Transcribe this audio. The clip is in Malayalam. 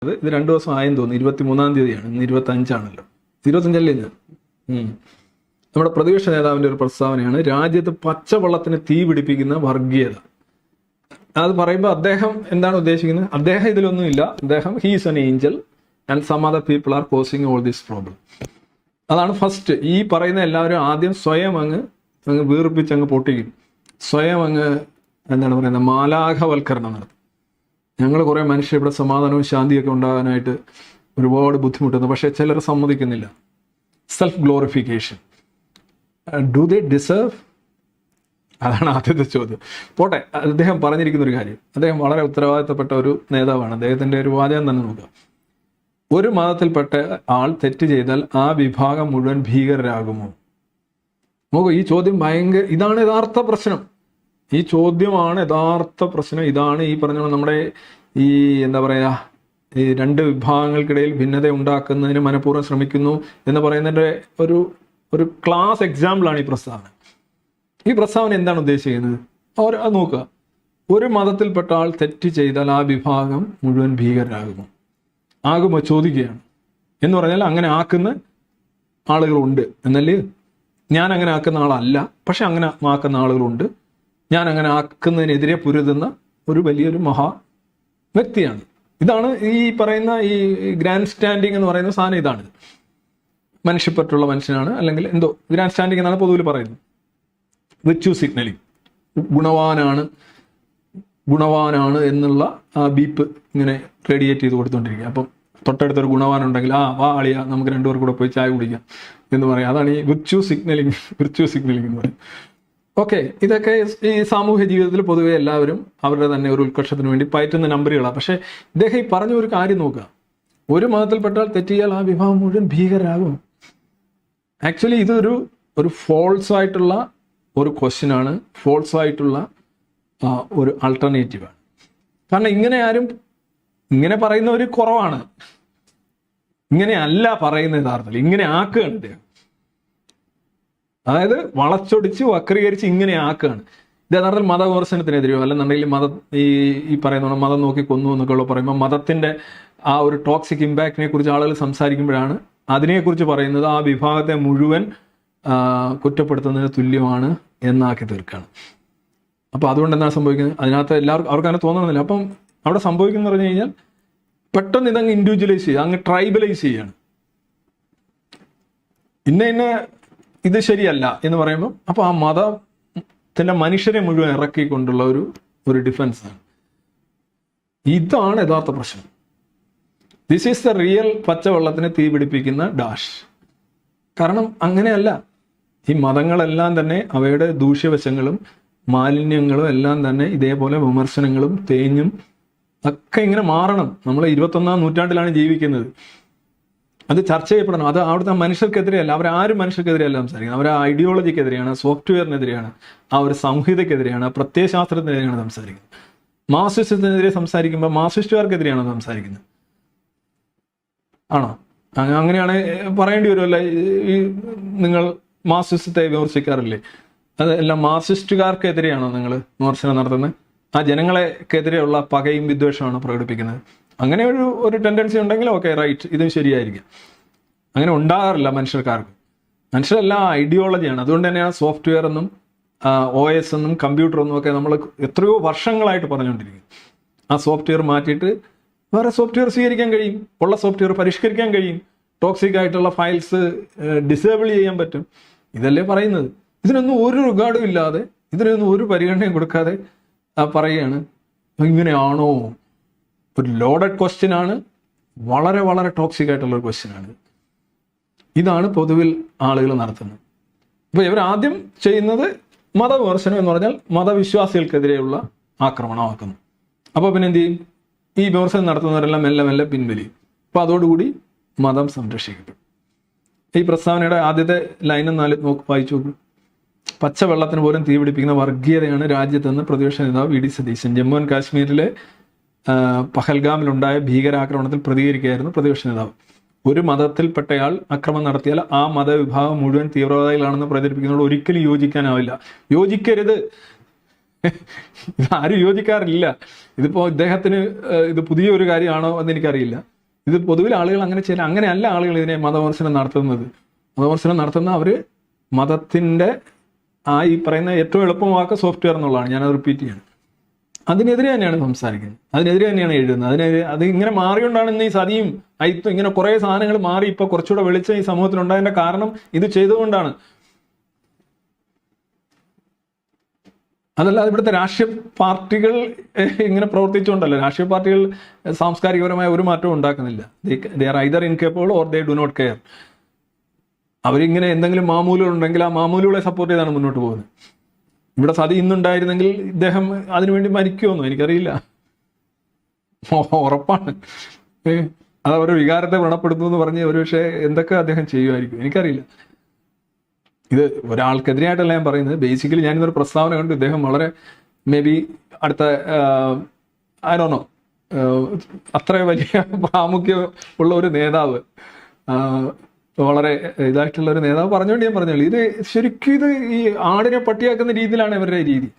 ഇത് 2 ദിവസം ആയെന്ന് തോന്നുന്നു. 23-ാം തീയതിയാണ്, ഇന്ന് 25ആണല്ലോ. 25അല്ലേ ഇന്ന്? നമ്മുടെ പ്രതിപക്ഷ നേതാവിൻ്റെ ഒരു പ്രസ്താവനയാണ്, രാജ്യത്ത് പച്ചവെള്ളത്തിന് തീ പിടിപ്പിക്കുന്ന വർഗീയത. അത് പറയുമ്പോൾ അദ്ദേഹം എന്താണ് ഉദ്ദേശിക്കുന്നത്? അദ്ദേഹം ഇതിലൊന്നുമില്ല, അദ്ദേഹം he's an angel and some other people are causing all this problem. അതാണ് ഫസ്റ്റ്. ഈ പറയുന്ന എല്ലാവരും ആദ്യം സ്വയം അങ്ങ് വീർപ്പിച്ച് അങ്ങ് പൊട്ടിക്കും, സ്വയം അങ്ങ് എന്താണ് പറയുന്നത്, മാലാഖവൽക്കരണം നടത്തും. ഞങ്ങൾ കുറേ മനുഷ്യർ ഇവിടെ സമാധാനവും ശാന്തിയൊക്കെ ഉണ്ടാകാനായിട്ട് ഒരുപാട് ബുദ്ധിമുട്ടുന്നു, പക്ഷേ ചിലർ സമ്മതിക്കുന്നില്ല. Self glorification. Do they deserve? അതാണ് ആദ്യത്തെ ചോദ്യം. പോട്ടെ, അദ്ദേഹം പറഞ്ഞിരിക്കുന്ന ഒരു കാര്യം, അദ്ദേഹം വളരെ ഉത്തരവാദിത്തപ്പെട്ട ഒരു നേതാവാണ്. അദ്ദേഹത്തിൻ്റെ ഒരു വാചകം തന്നെ നോക്കുക. ഒരു മതത്തിൽപ്പെട്ട ആൾ തെറ്റ് ചെയ്താൽ ആ വിഭാഗം മുഴുവൻ ഭീകരരാകുമോ? നോക്കൂ, ഈ ചോദ്യം ഇതാണ് യഥാർത്ഥ പ്രശ്നം. ഈ ചോദ്യമാണ് യഥാർത്ഥ പ്രശ്നം. ഇതാണ് ഈ പറഞ്ഞ നമ്മുടെ ഈ എന്താ പറയുക, ഈ 2 വിഭാഗങ്ങൾക്കിടയിൽ ഭിന്നത ഉണ്ടാക്കുന്നതിന് മനഃപൂർവ്വം ശ്രമിക്കുന്നു എന്ന് പറയുന്നതിൻ്റെ ഒരു ക്ലാസ് എക്സാമ്പിളാണ് ഈ പ്രസ്താവന. ഈ പ്രസ്താവന എന്താണ് ഉദ്ദേശിക്കുന്നത്? അത് നോക്കുക. ഒരു മതത്തിൽപ്പെട്ട ആൾ തെറ്റ് ചെയ്താൽ ആ വിഭാഗം മുഴുവൻ ഭീകരരാകുമോ? ആകുമോ ചോദിക്കുകയാണ്. എന്ന് പറഞ്ഞാൽ അങ്ങനെ ആക്കുന്ന ആളുകളുണ്ട് എന്നല്ലേ? ഞാൻ അങ്ങനെ ആക്കുന്ന ആളല്ല, പക്ഷെ അങ്ങനെ ആക്കുന്ന ആളുകളുണ്ട്. ഞാൻ അങ്ങനെ ആക്കുന്നതിനെതിരെ പൊരുതുന്ന ഒരു വലിയൊരു മഹാ വ്യക്തിയാണ്. ഇതാണ് ഈ പറയുന്ന ഈ ഗ്രാൻഡ് സ്റ്റാൻഡിങ് എന്ന് പറയുന്ന സാധനം. ഇതാണിത്. മനുഷ്യപ്പറ്റുള്ള മനുഷ്യനാണ്, അല്ലെങ്കിൽ എന്തോ ഗ്രാൻഡ് സ്റ്റാൻഡിങ് എന്നാണ് പൊതുവിൽ പറയുന്നത്. വിർച്യു സിഗ്നലിങ്, ഗുണവാനാണ് എന്നുള്ള ആ ബീപ്പ് ഇങ്ങനെ റേഡിയേറ്റ് ചെയ്ത് കൊടുത്തുകൊണ്ടിരിക്കുക. അപ്പം തൊട്ടടുത്തൊരു ഗുണവാനുണ്ടെങ്കിൽ വാ അളിയ, നമുക്ക് 2 പേർ കൂടെ പോയി ചായ കുടിക്കാം എന്ന് പറയാം. അതാണ് ഈ വിർച്യു സിഗ്നലിങ് എന്ന് പറയും. ഓക്കെ, ഇതൊക്കെ ഈ സാമൂഹ്യ ജീവിതത്തിൽ പൊതുവെ എല്ലാവരും അവരുടെ തന്നെ ഒരു ഉത്കർഷത്തിന് വേണ്ടി പയറ്റുന്ന നമ്പറുകളാണ്. പക്ഷേ ഇദ്ദേഹം ഈ പറഞ്ഞ ഒരു കാര്യം നോക്കുക, ഒരു മതത്തിൽപ്പെട്ടാൽ തെറ്റിയാൽ ആ വിഭാഗം മുഴുവൻ ഭീകരാകും. ആക്ച്വലി ഇതൊരു ഫോൾസ് ആയിട്ടുള്ള ഒരു ക്വസ്റ്റ്യനാണ്, ഫോൾസ് ആയിട്ടുള്ള ഒരു ആൾട്ടർനേറ്റീവാണ്. കാരണം ഇങ്ങനെ പറയുന്നവർ കുറവാണ്. ഇങ്ങനെയല്ല പറയുന്ന യഥാർത്ഥത്തിൽ, ഇങ്ങനെ ആക്കുകയാണ് ഇദ്ദേഹം. അതായത് വളച്ചൊടിച്ച് വക്രീകരിച്ച് ഇങ്ങനെ ആക്കുകയാണ്. ഇത് യഥാർത്ഥത്തിൽ മതവിമർശനത്തിനെതിരെയോ അല്ലെന്നുണ്ടെങ്കിൽ ഈ പറയുന്ന മതം നോക്കി കൊന്നു എന്നൊക്കെയുള്ള പറയുമ്പോൾ മതത്തിൻ്റെ ആ ഒരു ടോക്സിക് ഇമ്പാക്റ്റിനെ കുറിച്ച് ആളുകൾ സംസാരിക്കുമ്പോഴാണ് അതിനെക്കുറിച്ച് പറയുന്നത് ആ വിഭാഗത്തെ മുഴുവൻ കുറ്റപ്പെടുത്തുന്നതിന് തുല്യമാണ് എന്നാക്കി തീർക്കുകയാണ്. അപ്പോൾ അതുകൊണ്ട് എന്താണ് സംഭവിക്കുന്നത്? അതിനകത്ത് എല്ലാവർക്കും അവർക്ക് അങ്ങനെ തോന്നുന്നില്ല. അപ്പം അവിടെ സംഭവിക്കുന്നത് പറഞ്ഞു കഴിഞ്ഞാൽ പെട്ടെന്ന് ഇതങ്ങ് ഇൻഡിവിജ്വലൈസ് ചെയ്യുക, അങ്ങ് ട്രൈബലൈസ് ചെയ്യുകയാണ്. ഇന്ന ഇത് ശരിയല്ല എന്ന് പറയുമ്പോൾ അപ്പോൾ ആ മതത്തിൻ്റെ മനുഷ്യരെ മുഴുവൻ ഇറക്കിക്കൊണ്ടുള്ള ഒരു ഡിഫൻസാണ്. ഇതാണ് യഥാർത്ഥ പ്രശ്നം. ദിസ് ഈസ് ദ റിയൽ പച്ചവെള്ളത്തിന് തീ പിടിപ്പിക്കുന്ന ഡാഷ്. കാരണം അങ്ങനെയല്ല. ഈ മതങ്ങളെല്ലാം തന്നെ അവയുടെ ദൂഷ്യവശങ്ങളും മാലിന്യങ്ങളും എല്ലാം തന്നെ ഇതേപോലെ വിമർശനങ്ങളും തേഞ്ഞും ഒക്കെ ഇങ്ങനെ മാറണം. നമ്മൾ 21-ാം നൂറ്റാണ്ടിലാണ് ജീവിക്കുന്നത്. അത് ചർച്ച ചെയ്യപ്പെടണം. അത് അവിടുത്തെ മനുഷ്യർക്കെതിരെയല്ല, അവരാരും മനുഷ്യർക്കെതിരെയല്ല സംസാരിക്കുന്നത്. അവർ ആ ഐഡിയോളജിക്കെതിരെയാണ്, സോഫ്റ്റ്വെയറിനെതിരെയാണ്, ആ ഒരു സംഹിതക്കെതിരെയാണ്, പ്രത്യയശാസ്ത്രത്തിനെതിരെയാണ് സംസാരിക്കുന്നത്. മാർക്സിസത്തിനെതിരെ സംസാരിക്കുമ്പോൾ മാർക്സിസ്റ്റുകാർക്കെതിരെയാണ് സംസാരിക്കുന്നത്. ആണോ? അങ്ങനെയാണ് പറയേണ്ടി വരുമല്ല. ഈ നിങ്ങൾ മാർക്സിസത്തെ വിമർശിക്കാറില്ലേ? അതെല്ലാം മാർക്സിസ്റ്റുകാർക്കെതിരെയാണോ നിങ്ങൾ വിമർശനം നടത്തുന്നത്? ആ ജനങ്ങളെക്കെതിരെയുള്ള പകയും വിദ്വേഷമാണ് പ്രകടിപ്പിക്കുന്നത്. അങ്ങനെ ഒരു ടെൻഡൻസി ഉണ്ടെങ്കിൽ ഓക്കെ, റൈറ്റ്, ഇതും ശരിയായിരിക്കും. അങ്ങനെ ഉണ്ടാകാറില്ല മനുഷ്യർക്കാർക്ക്. മനുഷ്യരെല്ലാം ഐഡിയോളജിയാണ്. അതുകൊണ്ട് തന്നെയാണ് സോഫ്റ്റ്വെയർ എന്നും OS എന്നും കമ്പ്യൂട്ടർ എന്നും ഒക്കെ നമ്മൾ എത്രയോ വർഷങ്ങളായിട്ട് പറഞ്ഞുകൊണ്ടിരിക്കും. ആ സോഫ്റ്റ്വെയർ മാറ്റിയിട്ട് വേറെ സോഫ്റ്റ്വെയർ സ്വീകരിക്കാൻ കഴിയും, ഉള്ള സോഫ്റ്റ്വെയർ പരിഷ്കരിക്കാൻ കഴിയും, ടോക്സിക് ആയിട്ടുള്ള ഫയൽസ് ഡിസേബിൾ ചെയ്യാൻ പറ്റും. ഇതല്ലേ പറയുന്നത്. ഇതിനൊന്നും ഒരു റിഗാർഡും ഇല്ലാതെ, ഇതിനൊന്നും ഒരു പരിഗണനയും കൊടുക്കാതെ പറയുകയാണ്. ഇങ്ങനെയാണോ? ഒരു ലോഡഡ് ക്വസ്റ്റ്യൻ ആണ്, വളരെ വളരെ ടോക്സിക് ആയിട്ടുള്ള ഒരു ക്വസ്റ്റ്യൻ ആണ്. ഇതാണ് പൊതുവിൽ ആളുകൾ നടത്തുന്നത്. അപ്പോൾ ഇവർ ആദ്യം ചെയ്യുന്നത് മതവിമർശനം എന്ന് പറഞ്ഞാൽ മതവിശ്വാസികൾക്കെതിരെയുള്ള ആക്രമണമാക്കുന്നു. അപ്പോൾ പിന്നെ എന്ത് ചെയ്യും? ഈ വിമർശനം നടത്തുന്നവരെല്ലാം മെല്ലെ മെല്ലെ പിൻവലിയും. അപ്പോൾ അതോടുകൂടി മതം സംരക്ഷിക്കപ്പെടും. ഈ പ്രസ്താവനയുടെ ആദ്യത്തെ ലൈനും 4 വായിച്ചു നോക്കൂ. പച്ചവെള്ളത്തിന് പോലും തീ പിടിപ്പിക്കുന്ന വർഗീയതയാണ് രാജ്യത്തെന്ന് പ്രതിപക്ഷ നേതാവ് VD സതീശൻ. ജമ്മു ആൻഡ് കാശ്മീരിലെ പഹൽഗാമിലുണ്ടായ ഭീകരാക്രമണത്തിൽ പ്രതികരിക്കുകയായിരുന്നു പ്രതിപക്ഷ നേതാവ്. ഒരു മതത്തിൽപ്പെട്ടയാൾ അക്രമം നടത്തിയാൽ ആ മതവിഭാഗം മുഴുവൻ തീവ്രവാദികളാണെന്ന് പ്രചരിപ്പിക്കുന്നതോട് ഒരിക്കലും യോജിക്കാനാവില്ല. യോജിക്കരുത്. ഇത് ആരും യോജിക്കാറില്ല. ഇതിപ്പോൾ ഇദ്ദേഹത്തിന് ഇത് പുതിയൊരു കാര്യമാണോ എന്ന് എനിക്കറിയില്ല. ഇത് പൊതുവിൽ ആളുകൾ അങ്ങനെ ചെയ്യില്ല. അങ്ങനെയല്ല ആളുകൾ ഇതിനെ മതവിമർശനം നടത്തുന്നത്. മതവിമർശനം നടത്തുന്ന അവർ മതത്തിൻ്റെ ഈ പറയുന്ന ഏറ്റവും എളുപ്പമാക്കുക സോഫ്റ്റ്വെയർ എന്നുള്ളതാണ്. ഞാനത് റിപ്പീറ്റ് ചെയ്യണം. അതിനെതിരെ തന്നെയാണ് സംസാരിക്കുന്നത്, അതിനെതിരെ തന്നെയാണ് എഴുതുന്നത്. അത് ഇങ്ങനെ മാറിയോണ്ടാണ് ഇന്ന് ഈ സതിയും അയിത്തും ഇങ്ങനെ കുറേ സാധനങ്ങൾ മാറി ഇപ്പോൾ കുറച്ചുകൂടെ വെളിച്ചം ഈ സമൂഹത്തിലുണ്ടായതിൻ്റെ കാരണം ഇത് ചെയ്തുകൊണ്ടാണ്. അതല്ലാതെ ഇവിടുത്തെ രാഷ്ട്രീയ പാർട്ടികൾ ഇങ്ങനെ പ്രവർത്തിച്ചുകൊണ്ടല്ല. രാഷ്ട്രീയ പാർട്ടികൾ സാംസ്കാരികപരമായ ഒരു മാറ്റവും ഉണ്ടാക്കുന്നില്ല. They are either incapable or they do not care. അവരിങ്ങനെ എന്തെങ്കിലും മാമൂലുകളുണ്ടെങ്കിൽ ആ മാമൂലുകളെ സപ്പോർട്ട് ചെയ്താണ് മുന്നോട്ട് പോകുന്നത്. ഇവിടെ സതി ഇന്നുണ്ടായിരുന്നെങ്കിൽ ഇദ്ദേഹം അതിനുവേണ്ടി മരിക്കുമെന്നോ എനിക്കറിയില്ല. ഉറപ്പാണ്. അത് അവരുടെ വികാരത്തെ വ്രണപ്പെടുത്തുന്നു എന്ന് പറഞ്ഞ് ഒരുപക്ഷെ എന്തൊക്കെ അദ്ദേഹം ചെയ്യുമായിരിക്കും എനിക്കറിയില്ല. ഇത് ഒരാൾക്കെതിരെയായിട്ടല്ല ഞാൻ പറയുന്നത്. ബേസിക്കലി ഞാനിതൊരു പ്രസ്താവന കണ്ടു. ഇദ്ദേഹം വളരെ മേ ബി അടുത്ത ആരോണോ അത്ര വലിയ പ്രാമുഖ്യം ഉള്ള ഒരു നേതാവ്, വളരെ ഇതായിട്ടുള്ള ഒരു നേതാവ് പറഞ്ഞുകൊണ്ട് ഞാൻ പറഞ്ഞോളൂ. ഇത് ശരിക്കും ഇത് ഈ ആടിനെ പട്ടിയാക്കുന്ന രീതിയിലാണ് ഇവരുടെ രീതി.